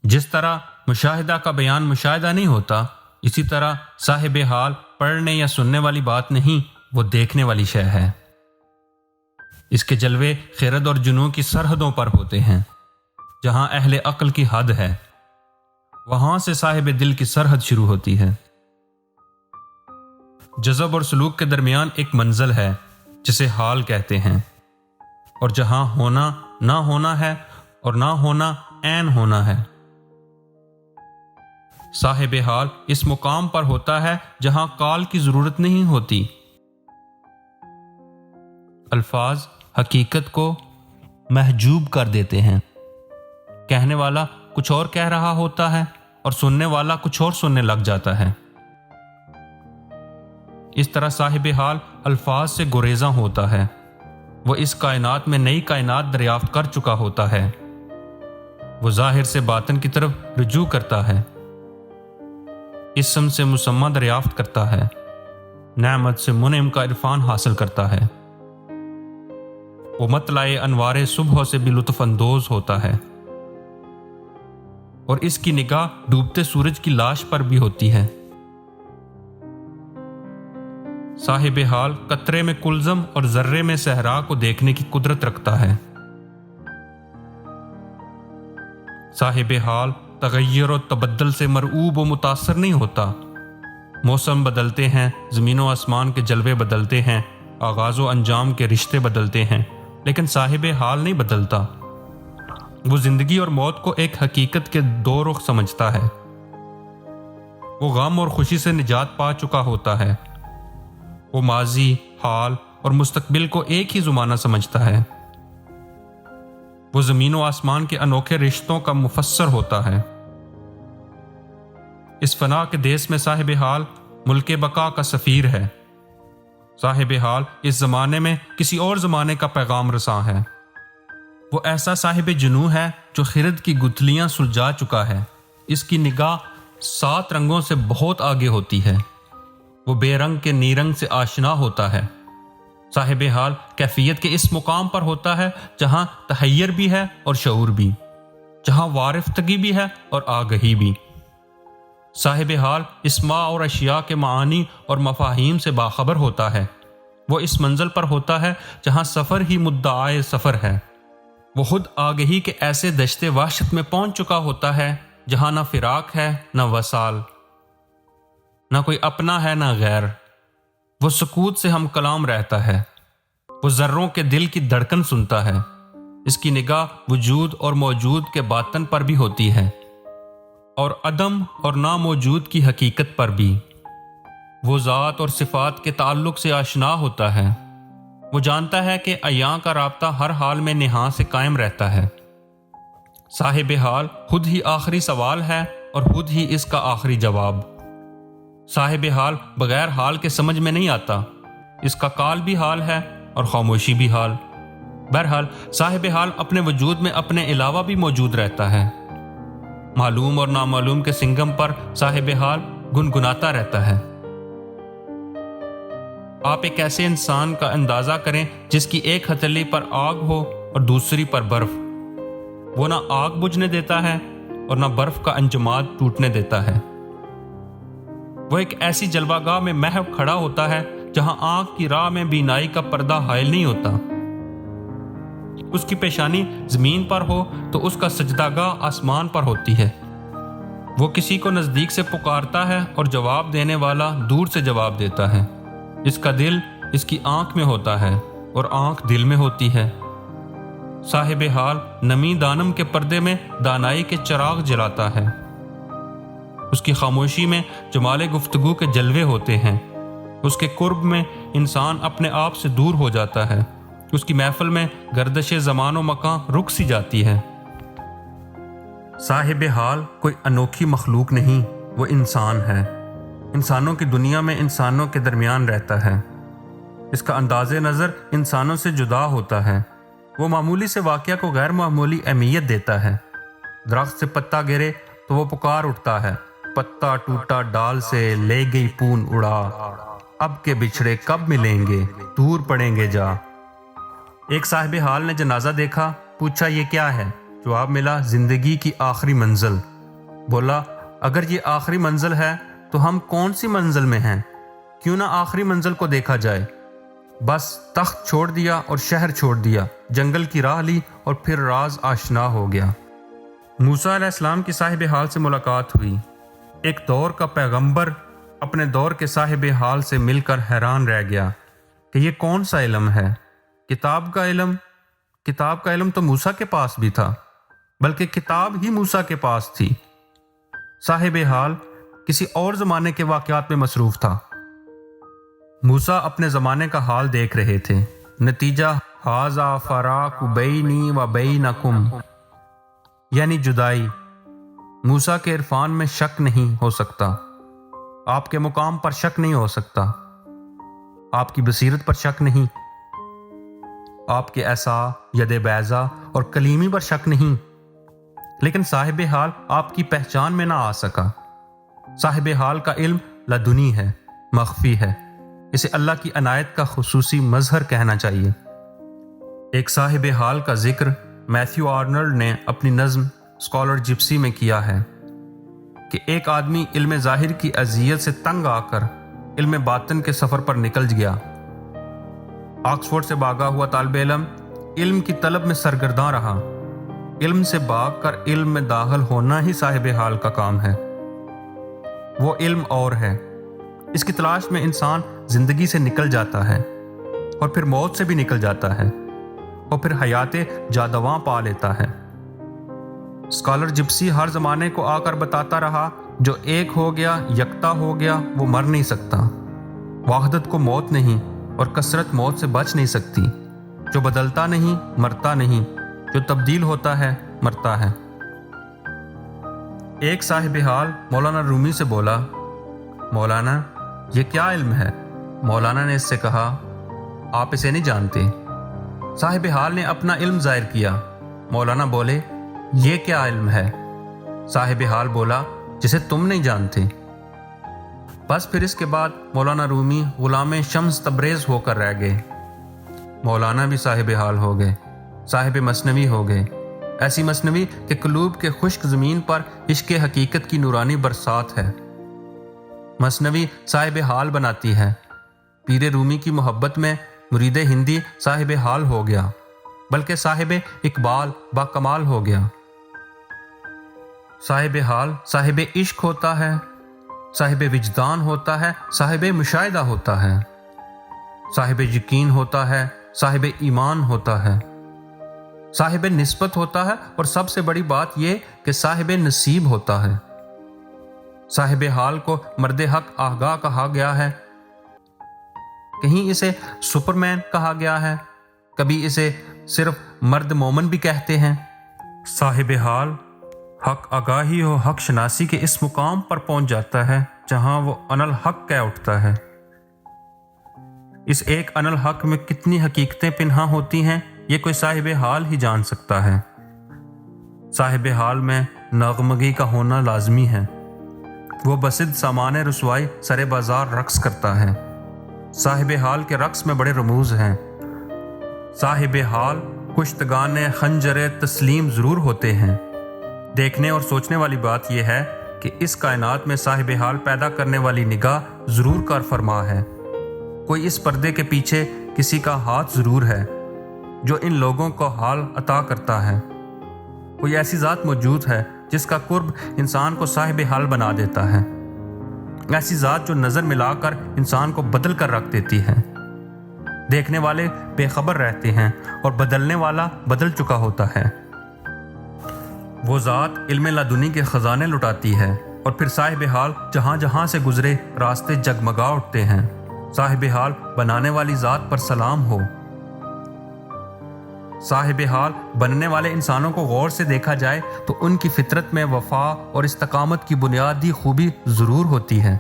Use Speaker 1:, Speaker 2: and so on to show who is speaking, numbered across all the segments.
Speaker 1: جس طرح مشاہدہ کا بیان مشاہدہ نہیں ہوتا، اسی طرح صاحب حال پڑھنے یا سننے والی بات نہیں، وہ دیکھنے والی شے ہے۔ اس کے جلوے خرد اور جنوں کی سرحدوں پر ہوتے ہیں۔ جہاں اہل عقل کی حد ہے، وہاں سے صاحب دل کی سرحد شروع ہوتی ہے۔ جذب اور سلوک کے درمیان ایک منزل ہے جسے حال کہتے ہیں، اور جہاں ہونا نہ ہونا ہے اور نہ ہونا عین ہونا ہے۔ صاحب حال اس مقام پر ہوتا ہے جہاں قال کی ضرورت نہیں ہوتی۔ الفاظ حقیقت کو محجوب کر دیتے ہیں۔ کہنے والا کچھ اور کہہ رہا ہوتا ہے اور سننے والا کچھ اور سننے لگ جاتا ہے۔ اس طرح صاحب حال الفاظ سے گریزاں ہوتا ہے۔ وہ اس کائنات میں نئی کائنات دریافت کر چکا ہوتا ہے۔ وہ ظاہر سے باطن کی طرف رجوع کرتا ہے، اسم سے مسمى دریافت کرتا ہے، نعمت سے منعم کا عرفان حاصل کرتا ہے۔ وہ مطلع انوار صبح سے بھی لطف اندوز ہوتا ہے، اور اس کی نگاہ ڈوبتے سورج کی لاش پر بھی ہوتی ہے۔ صاحب حال قطرے میں کلزم اور ذرے میں صحرا کو دیکھنے کی قدرت رکھتا ہے۔ صاحب حال تغیر و تبدل سے مرعوب و متاثر نہیں ہوتا۔ موسم بدلتے ہیں، زمین و آسمان کے جلوے بدلتے ہیں، آغاز و انجام کے رشتے بدلتے ہیں، لیکن صاحب حال نہیں بدلتا۔ وہ زندگی اور موت کو ایک حقیقت کے دو رخ سمجھتا ہے۔ وہ غم اور خوشی سے نجات پا چکا ہوتا ہے۔ وہ ماضی، حال اور مستقبل کو ایک ہی زمانہ سمجھتا ہے۔ وہ زمین و آسمان کے انوکھے رشتوں کا مفسر ہوتا ہے۔ اس فنا کے دیس میں صاحب حال ملک بقا کا سفیر ہے۔ صاحب حال اس زمانے میں کسی اور زمانے کا پیغام رساں ہے۔ وہ ایسا صاحب جنوں ہے جو خرد کی گتھلیاں سلجھا چکا ہے۔ اس کی نگاہ 7 رنگوں سے بہت آگے ہوتی ہے۔ وہ بے رنگ کے نیرنگ سے آشنا ہوتا ہے۔ صاحب حال کیفیت کے اس مقام پر ہوتا ہے جہاں تحیر بھی ہے اور شعور بھی، جہاں وارفتگی بھی ہے اور آگہی بھی۔ صاحب حال اسماء اور اشیاء کے معانی اور مفاہیم سے باخبر ہوتا ہے۔ وہ اس منزل پر ہوتا ہے جہاں سفر ہی مدعائے سفر ہے۔ وہ خود آگہی کے ایسے دشتے وحشت میں پہنچ چکا ہوتا ہے جہاں نہ فراق ہے، نہ وصال، نہ کوئی اپنا ہے، نہ غیر۔ وہ سکوت سے ہم کلام رہتا ہے۔ وہ ذروں کے دل کی دھڑکن سنتا ہے۔ اس کی نگاہ وجود اور موجود کے باطن پر بھی ہوتی ہے، اور عدم اور ناموجود کی حقیقت پر بھی۔ وہ ذات اور صفات کے تعلق سے آشنا ہوتا ہے۔ وہ جانتا ہے کہ عیاں کا رابطہ ہر حال میں نہاں سے قائم رہتا ہے۔ صاحب حال خود ہی آخری سوال ہے اور خود ہی اس کا آخری جواب۔ صاحب حال بغیر حال کے سمجھ میں نہیں آتا۔ اس کا قال بھی حال ہے اور خاموشی بھی حال۔ بہرحال صاحب حال اپنے وجود میں اپنے علاوہ بھی موجود رہتا ہے۔ معلوم اور نامعلوم کے سنگم پر صاحب حال گنگناتا رہتا ہے۔ آپ ایک ایسے انسان کا اندازہ کریں جس کی ایک ہتھیلی پر آگ ہو اور دوسری پر برف۔ وہ نہ آگ بجھنے دیتا ہے اور نہ برف کا انجماد ٹوٹنے دیتا ہے۔ وہ ایک ایسی جلوہ گاہ میں محو کھڑا ہوتا ہے جہاں آنکھ کی راہ میں بینائی کا پردہ حائل نہیں ہوتا۔ اس کی پیشانی زمین پر ہو تو اس کا سجدہ گاہ آسمان پر ہوتی ہے۔ وہ کسی کو نزدیک سے پکارتا ہے اور جواب دینے والا دور سے جواب دیتا ہے۔ اس کا دل اس کی آنکھ میں ہوتا ہے اور آنکھ دل میں ہوتی ہے۔ صاحب حال نمی دانم کے پردے میں دانائی کے چراغ جلاتا ہے۔ اس کی خاموشی میں جمال گفتگو کے جلوے ہوتے ہیں۔ اس کے قرب میں انسان اپنے آپ سے دور ہو جاتا ہے۔ اس کی محفل میں گردش زمان و مکان رک سی جاتی ہے۔ صاحب حال کوئی انوکھی مخلوق نہیں، وہ انسان ہے۔ انسانوں کی دنیا میں انسانوں کے درمیان رہتا ہے۔ اس کا انداز نظر انسانوں سے جدا ہوتا ہے۔ وہ معمولی سے واقعہ کو غیر معمولی اہمیت دیتا ہے۔ درخت سے پتا گرے تو وہ پکار اٹھتا ہے، پتا ٹوٹا ڈال سے، لے گئی پون اڑا، اب کے بچھڑے کب ملیں گے، دور پڑیں گے جا۔ ایک صاحب حال نے جنازہ دیکھا، پوچھا یہ کیا ہے؟ جواب ملا، زندگی کی آخری منزل۔ بولا اگر یہ آخری منزل ہے تو ہم کون سی منزل میں ہیں؟ کیوں نہ آخری منزل کو دیکھا جائے۔ بس تخت چھوڑ دیا اور شہر چھوڑ دیا، جنگل کی راہ لی اور پھر راز آشنا ہو گیا۔ موسیٰ علیہ السلام کی صاحب حال سے ملاقات ہوئی۔ ایک دور کا پیغمبر اپنے دور کے صاحب حال سے مل کر حیران رہ گیا کہ یہ کون سا علم ہے؟ کتاب کا علم تو موسیٰ کے پاس بھی تھا، بلکہ کتاب ہی موسیٰ کے پاس تھی۔ صاحب حال کسی اور زمانے کے واقعات میں مصروف تھا۔ موسیٰ اپنے زمانے کا حال دیکھ رہے تھے۔ نتیجہ ھذا فراق بینی و بینکم، یعنی جدائی۔ موسیٰ کے عرفان میں شک نہیں ہو سکتا، آپ کے مقام پر شک نہیں ہو سکتا، آپ کی بصیرت پر شک نہیں، آپ کے عصا، ید بیضا اور کلیمی پر شک نہیں، لیکن صاحب حال آپ کی پہچان میں نہ آ سکا۔ صاحب حال کا علم لدنی ہے، مخفی ہے، اسے اللہ کی عنایت کا خصوصی مظہر کہنا چاہیے۔ ایک صاحب حال کا ذکر میتھیو آرنلڈ نے اپنی نظم اسکالر جپسی میں کیا ہے کہ ایک آدمی علم ظاہر کی اذیت سے تنگ آ کر علم باطن کے سفر پر نکل گیا۔ آکسفورڈ سے بھاگا ہوا طالب علم کی طلب میں سرگرداں رہا۔ علم سے بھاگ کر علم میں داخل ہونا ہی صاحب حال کا کام ہے۔ وہ علم اور ہے، اس کی تلاش میں انسان زندگی سے نکل جاتا ہے اور پھر موت سے بھی نکل جاتا ہے اور پھر حیات جادواں پا لیتا ہے۔ اسکالر جپسی ہر زمانے کو آ کر بتاتا رہا جو ایک ہو گیا، یکتا ہو گیا، وہ مر نہیں سکتا۔ وحدت کو موت نہیں اور کثرت موت سے بچ نہیں سکتی۔ جو بدلتا نہیں مرتا نہیں، جو تبدیل ہوتا ہے مرتا ہے۔ ایک صاحب حال مولانا رومی سے بولا، مولانا یہ کیا علم ہے؟ مولانا نے اس سے کہا، آپ اسے نہیں جانتے۔ صاحب حال نے اپنا علم ظاہر کیا۔ مولانا بولے، یہ کیا علم ہے؟ صاحب حال بولا، جسے تم نہیں جانتے۔ بس پھر اس کے بعد مولانا رومی غلام شمس تبریز ہو کر رہ گئے۔ مولانا بھی صاحب حال ہو گئے، صاحب مثنوی ہو گئے، ایسی مثنوی کہ قلوب کے خشک زمین پر عشق حقیقت کی نورانی برسات ہے۔ مثنوی صاحب حال بناتی ہے۔ پیر رومی کی محبت میں مرید ہندی صاحب حال ہو گیا، بلکہ صاحب اقبال با کمال ہو گیا۔ صاحب حال صاحب عشق ہوتا ہے، صاحب وجدان ہوتا ہے، صاحب مشاہدہ ہوتا ہے، صاحب یقین ہوتا ہے، صاحب ایمان ہوتا ہے، صاحب نسبت ہوتا ہے، اور سب سے بڑی بات یہ کہ صاحب نصیب ہوتا ہے۔ صاحب حال کو مرد حق آگاہ کہا گیا ہے، کہیں اسے سپرمین کہا گیا ہے، کبھی اسے صرف مرد مومن بھی کہتے ہیں۔ صاحب حال حق آگاہی و حق شناسی کے اس مقام پر پہنچ جاتا ہے جہاں وہ ان الحق کہہ اٹھتا ہے۔ اس ایک ان الحق میں کتنی حقیقتیں پنہاں ہوتی ہیں، یہ کوئی صاحب حال ہی جان سکتا ہے۔ صاحب حال میں نغمگی کا ہونا لازمی ہے۔ وہ بسد سامان رسوائی سر بازار رقص کرتا ہے۔ صاحب حال کے رقص میں بڑے رموز ہیں۔ صاحب حال کشتگان خنجر تسلیم ضرور ہوتے ہیں۔ دیکھنے اور سوچنے والی بات یہ ہے کہ اس کائنات میں صاحب حال پیدا کرنے والی نگاہ ضرور کار فرما ہے۔ کوئی اس پردے کے پیچھے کسی کا ہاتھ ضرور ہے جو ان لوگوں کو حال عطا کرتا ہے۔ کوئی ایسی ذات موجود ہے جس کا قرب انسان کو صاحب حال بنا دیتا ہے، ایسی ذات جو نظر ملا کر انسان کو بدل کر رکھ دیتی ہے۔ دیکھنے والے بے خبر رہتے ہیں اور بدلنے والا بدل چکا ہوتا ہے۔ وہ ذات علم لدنی کے خزانے لٹاتی ہے، اور پھر صاحب حال جہاں جہاں سے گزرے راستے جگمگا اٹھتے ہیں۔ صاحب حال بنانے والی ذات پر سلام ہو۔ صاحب حال بننے والے انسانوں کو غور سے دیکھا جائے تو ان کی فطرت میں وفا اور استقامت کی بنیادی خوبی ضرور ہوتی ہے۔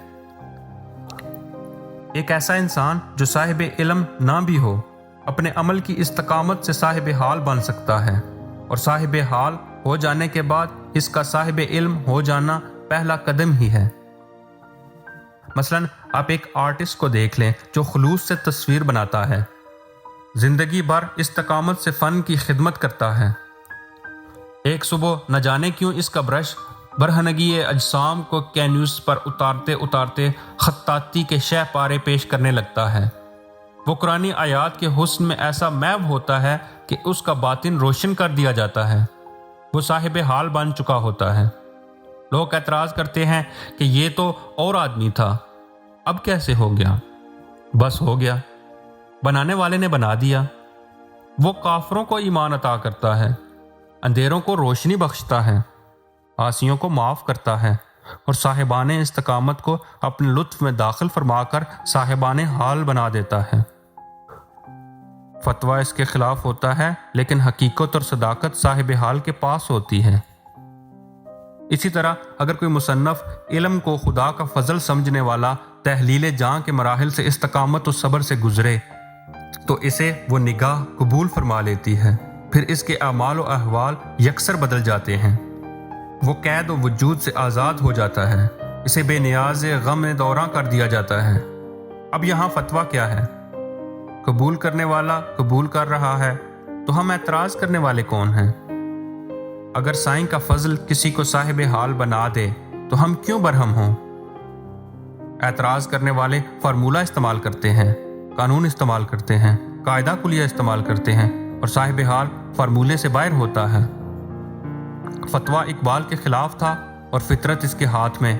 Speaker 1: ایک ایسا انسان جو صاحب علم نہ بھی ہو، اپنے عمل کی استقامت سے صاحب حال بن سکتا ہے، اور صاحب حال ہو جانے کے بعد اس کا صاحب علم ہو جانا پہلا قدم ہی ہے۔ مثلا آپ ایک آرٹسٹ کو دیکھ لیں جو خلوص سے تصویر بناتا ہے، زندگی بھر استقامت سے فن کی خدمت کرتا ہے۔ ایک صبح نہ جانے کیوں اس کا برش برہنگی اجسام کو کینوس پر اتارتے اتارتے خطاطی کے شہ پارے پیش کرنے لگتا ہے۔ وہ قرآنی آیات کے حسن میں ایسا محو ہوتا ہے کہ اس کا باطن روشن کر دیا جاتا ہے۔ وہ صاحب حال بن چکا ہوتا ہے۔ لوگ اعتراض کرتے ہیں کہ یہ تو اور آدمی تھا، اب کیسے ہو گیا؟ بس ہو گیا، بنانے والے نے بنا دیا۔ وہ کافروں کو ایمان عطا کرتا ہے، اندھیروں کو روشنی بخشتا ہے، عاصیوں کو معاف کرتا ہے اور صاحبان استقامت کو اپنے لطف میں داخل فرما کر صاحبان حال بنا دیتا ہے۔ فتویٰ اس کے خلاف ہوتا ہے، لیکن حقیقت اور صداقت صاحب حال کے پاس ہوتی ہے۔ اسی طرح اگر کوئی مصنف علم کو خدا کا فضل سمجھنے والا تحلیل جاں کے مراحل سے استقامت و صبر سے گزرے تو اسے وہ نگاہ قبول فرما لیتی ہے، پھر اس کے اعمال و احوال یکسر بدل جاتے ہیں۔ وہ قید و وجود سے آزاد ہو جاتا ہے، اسے بے نیاز غم دوراں کر دیا جاتا ہے۔ اب یہاں فتویٰ کیا ہے؟ قبول کرنے والا قبول کر رہا ہے تو ہم اعتراض کرنے والے کون ہیں؟ اگر سائیں کا فضل کسی کو صاحب حال بنا دے تو ہم کیوں برہم ہوں؟ اعتراض کرنے والے فارمولہ استعمال کرتے ہیں، قانون استعمال کرتے ہیں، قاعدہ کلیہ استعمال کرتے ہیں اور صاحب حال فارمولے سے باہر ہوتا ہے۔ فتویٰ اقبال کے خلاف تھا اور فطرت اس کے ہاتھ میں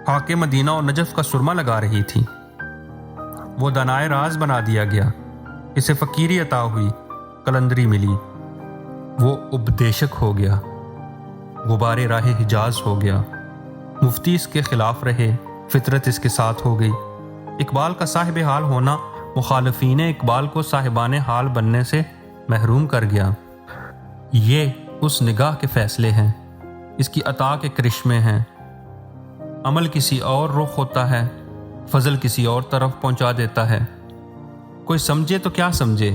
Speaker 1: خاک مدینہ اور نجف کا سرما لگا رہی تھی۔ وہ دنائے راز بنا دیا گیا، اسے فقیری عطا ہوئی، قلندری ملی، وہ اپدیشک ہو گیا، غبار راہ حجاز ہو گیا۔ مفتی اس کے خلاف رہے، فطرت اس کے ساتھ ہو گئی۔ اقبال کا صاحب حال ہونا مخالفین اقبال کو صاحبان حال بننے سے محروم کر گیا۔ یہ اس نگاہ کے فیصلے ہیں، اس کی عطا کے کرشمے ہیں۔ عمل کسی اور رخ ہوتا ہے، فضل کسی اور طرف پہنچا دیتا ہے۔ کوئی سمجھے تو کیا سمجھے،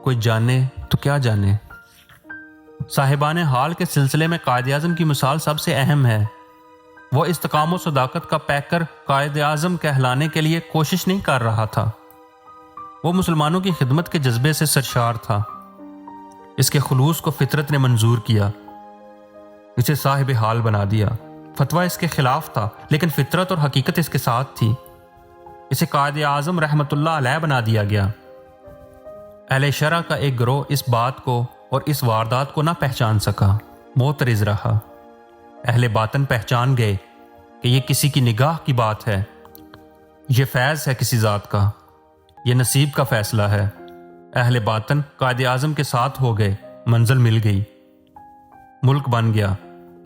Speaker 1: کوئی جانے تو کیا جانے۔ صاحبان حال کے سلسلے میں قائد اعظم کی مثال سب سے اہم ہے۔ وہ استقامت و صداقت کا پیکر قائد اعظم کہلانے کے لیے کوشش نہیں کر رہا تھا، وہ مسلمانوں کی خدمت کے جذبے سے سرشار تھا۔ اس کے خلوص کو فطرت نے منظور کیا، اسے صاحب حال بنا دیا۔ فتویٰ اس کے خلاف تھا، لیکن فطرت اور حقیقت اس کے ساتھ تھی، اسے قائد اعظم رحمۃ اللہ علیہ بنا دیا گیا۔ اہل شرع کا ایک گروہ اس بات کو اور اس واردات کو نہ پہچان سکا، معترض رہا۔ اہل باطن پہچان گئے کہ یہ کسی کی نگاہ کی بات ہے، یہ فیض ہے کسی ذات کا، یہ نصیب کا فیصلہ ہے۔ اہل باطن قائد اعظم کے ساتھ ہو گئے، منزل مل گئی، ملک بن گیا۔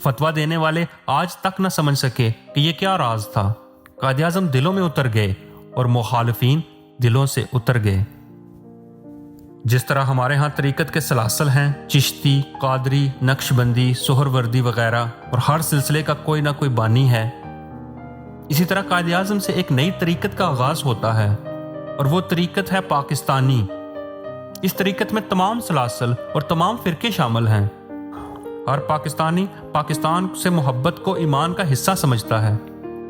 Speaker 1: فتویٰ دینے والے آج تک نہ سمجھ سکے کہ یہ کیا راز تھا۔ قائد اعظم دلوں میں اتر گئے اور مخالفین دلوں سے اتر گئے۔ جس طرح ہمارے ہاں طریقت کے سلاسل ہیں، چشتی، قادری، نقشبندی، سہروردی وغیرہ، اور ہر سلسلے کا کوئی نہ کوئی بانی ہے، اسی طرح قائد اعظم سے ایک نئی طریقت کا آغاز ہوتا ہے، اور وہ طریقت ہے پاکستانی۔ اس طریقت میں تمام سلاسل اور تمام فرقے شامل ہیں۔ ہر پاکستانی پاکستان سے محبت کو ایمان کا حصہ سمجھتا ہے۔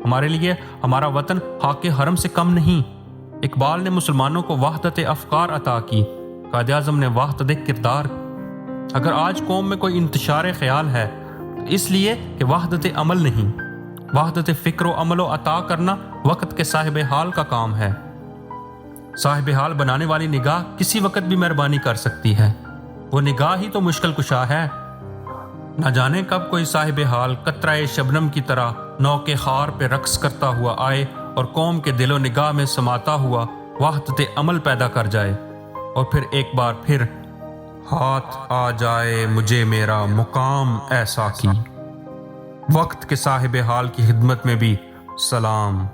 Speaker 1: ہمارے لیے ہمارا وطن خاک حرم سے کم نہیں۔ اقبال نے مسلمانوں کو وحدت افکار عطا کی، قائد اعظم نے وحدت کردار۔ اگر آج قوم میں کوئی انتشار خیال ہے تو اس لیے کہ وحدت عمل نہیں، وحدت فکر و عمل و عطا کرنا وقت کے صاحب حال کا کام ہے۔ صاحب حال بنانے والی نگاہ کسی وقت بھی مہربانی کر سکتی ہے، وہ نگاہ ہی تو مشکل کشا ہے۔ نہ جانے کب کوئی صاحب حال قطرہ شبنم کی طرح نوکے خار پہ رقص کرتا ہوا آئے اور قوم کے دل و نگاہ میں سماتا ہوا وحدت عمل پیدا کر جائے، اور پھر ایک بار پھر ہاتھ آ جائے مجھے میرا مقام ایسا کی۔ وقت کے صاحب حال کی خدمت میں بھی سلام۔